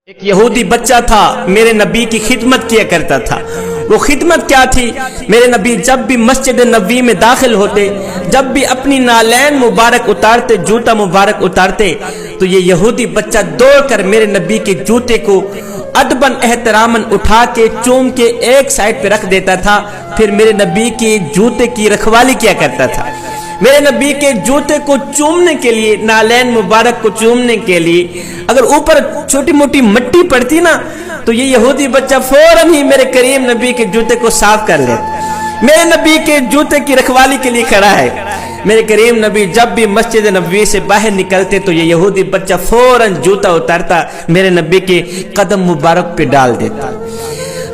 ایک یہودی بچہ تھا، میرے نبی کی خدمت کیا کرتا تھا۔ وہ خدمت کیا تھی؟ میرے نبی جب بھی مسجد نبوی میں داخل ہوتے، جب بھی اپنی نالین مبارک اتارتے، جوتا مبارک اتارتے، تو یہ یہودی بچہ دوڑ کر میرے نبی کے جوتے کو ادباً احتراماً اٹھا کے چوم کے ایک سائڈ پہ رکھ دیتا تھا، پھر میرے نبی کے جوتے کی رکھوالی کیا کرتا تھا۔ میرے نبی کے جوتے کو چومنے کے لیے، نالین مبارک کو چومنے کے لیے اگر اوپر چھوٹی موٹی مٹی پڑتی نا، تو یہ یہودی بچہ فوراً ہی میرے کریم نبی کے جوتے کو صاف کر لیتا۔ میرے نبی کے جوتے کی رکھوالی کے لیے کھڑا ہے۔ میرے کریم نبی جب بھی مسجد نبوی سے باہر نکلتے تو یہ یہودی بچہ فوراً جوتا اتارتا، میرے نبی کے قدم مبارک پہ ڈال دیتا۔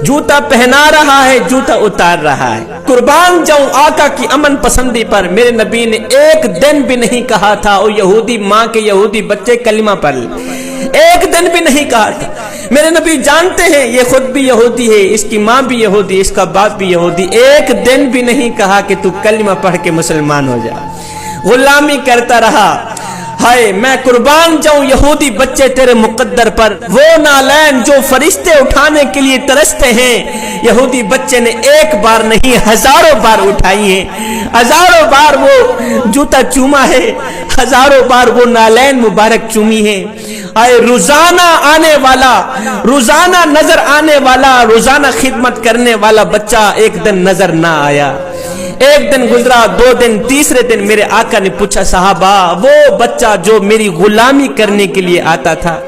جوتا پہنا رہا ہے، جوتا اتار رہا ہے۔ قربان جاؤں آقا کی امن پسندی پر، میرے نبی نے ایک دن بھی نہیں کہا تھا او یہودی ماں کے یہودی بچے کلمہ پڑھ لے، ایک دن بھی نہیں کہا تھا۔ میرے نبی جانتے ہیں یہ خود بھی یہودی ہے، اس کی ماں بھی یہودی، اس کا باپ بھی یہودی، ایک دن بھی نہیں کہا کہ تو کلمہ پڑھ کے مسلمان ہو جا۔ غلامی کرتا رہا۔ ہائے میں قربان جاؤں یہودی بچے تیرے مقدر پر، وہ نالین جو فرشتے اٹھانے کے لیے ترستے ہیں، یہودی بچے نے ایک بار نہیں ہزاروں بار اٹھائی ہیں، ہزاروں بار وہ جوتا چوما ہے، ہزاروں بار وہ نالین مبارک چومی ہے۔ آئے روزانہ آنے والا، روزانہ نظر آنے والا، روزانہ خدمت کرنے والا بچہ ایک دن نظر نہ آیا۔ ایک دن گزرا، دو دن، تیسرے دن میرے آقا نے پوچھا صحابہ، وہ بچہ جو میری غلامی کرنے کے لیے آتا تھا،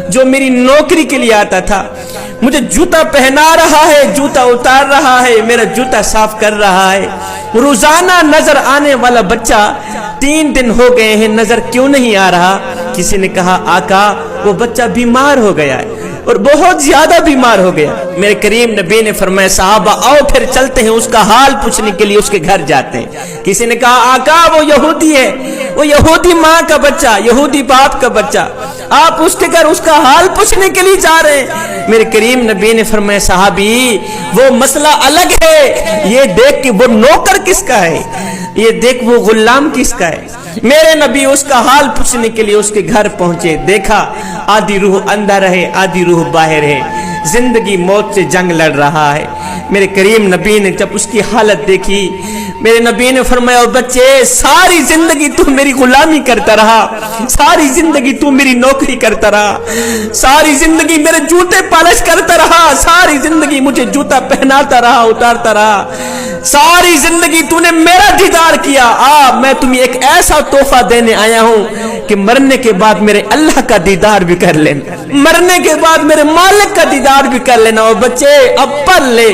جو میری نوکری کے لیے آتا تھا، مجھے جوتا پہنا رہا ہے، جوتا اتار رہا ہے، میرا جوتا صاف کر رہا ہے، روزانہ نظر آنے والا بچہ 3 دن ہو گئے ہیں، نظر کیوں نہیں آ رہا؟ کسی نے کہا آقا وہ بچہ بیمار ہو گیا ہے، اور بہت زیادہ بیمار ہو گیا۔ میرے کریم نبی نے فرمایا صحابہ آؤ پھر چلتے ہیں، اس کا حال پوچھنے کے لیے اس کے گھر جاتے ہیں۔ کسی نے کہا آقا وہ یہودی ہے، وہ یہودی ماں کا بچہ، یہودی باپ کا بچہ، آپ اس کے گھر اس کا حال پوچھنے کے لیے جا رہے ہیں۔ میرے کریم نبی نے فرمایا صحابی وہ مسئلہ الگ ہے، یہ دیکھ کہ وہ نوکر کس کا ہے، یہ دیکھ وہ غلام کس کا ہے۔ میرے نبی اس کا حال پوچھنے کے لیے اس کے گھر پہنچے، دیکھا آدھی روح اندر ہے، آدھی روح باہر ہے، زندگی موت سے جنگ لڑ رہا ہے۔ میرے کریم نبی نے جب اس کی حالت دیکھی، میرے نبی نے فرمایا بچے ساری زندگی تو میری غلامی کرتا رہا، ساری زندگی تو میری نوکری کرتا رہا، ساری زندگی میرے جوتے پالش کرتا رہا، ساری زندگی مجھے جوتا پہناتا رہا، اتارتا رہا، ساری زندگی تو نے میرا دیدار کیا۔ میں تمہیں ایک ایسا تحفہ دینے آیا ہوں کہ مرنے کے بعد میرے اللہ کا دیدار بھی کر لینا، مرنے کے بعد میرے مالک کا دیدار بھی کر لینا۔ اور بچے اب پڑھ لے،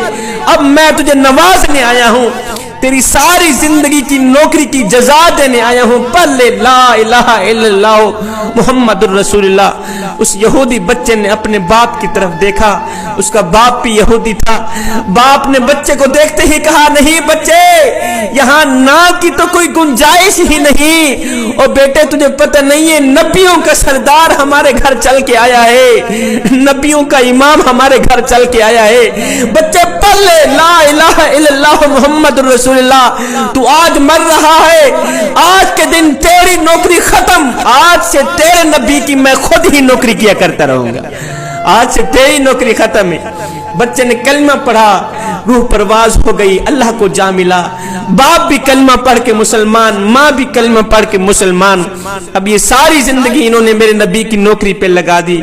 اب میں تجھے نوازنے آیا ہوں، تیری ساری زندگی کی نوکری کی جزا دینے آیا ہوں، پڑھ لے لا الہ الا اللہ محمد الرسول اللہ۔ اس یہودی بچے نے اپنے باپ کی طرف دیکھا، اس کا باپ بھی یہودی تھا۔ باپ نے بچے کو دیکھتے ہی کہا نہیں بچے یہاں نا کی تو کوئی گنجائش ہی نہیں، اور بیٹے تجھے پتہ نہیں ہے نبیوں کا سردار ہمارے گھر چل کے آیا ہے، نبیوں کا امام ہمارے گھر چل کے آیا ہے، بچے پڑھ لے لا الہ الا اللہ محمد الرسول اللہ۔ تو آج مر رہا ہے، آج کے دن تیری نوکری ختم، آج سے تیرے نبی کی میں خود ہی نوکری کیا کرتا رہوں گا، آج سے تیری نوکری ختم ہے۔ بچے نے کلمہ پڑھا، روح پرواز ہو گئی، اللہ کو جا ملا۔ باپ بھی کلمہ پڑھ کے مسلمان، ماں بھی کلمہ پڑھ کے مسلمان۔ اب یہ ساری زندگی انہوں نے میرے نبی کی نوکری پہ لگا دی۔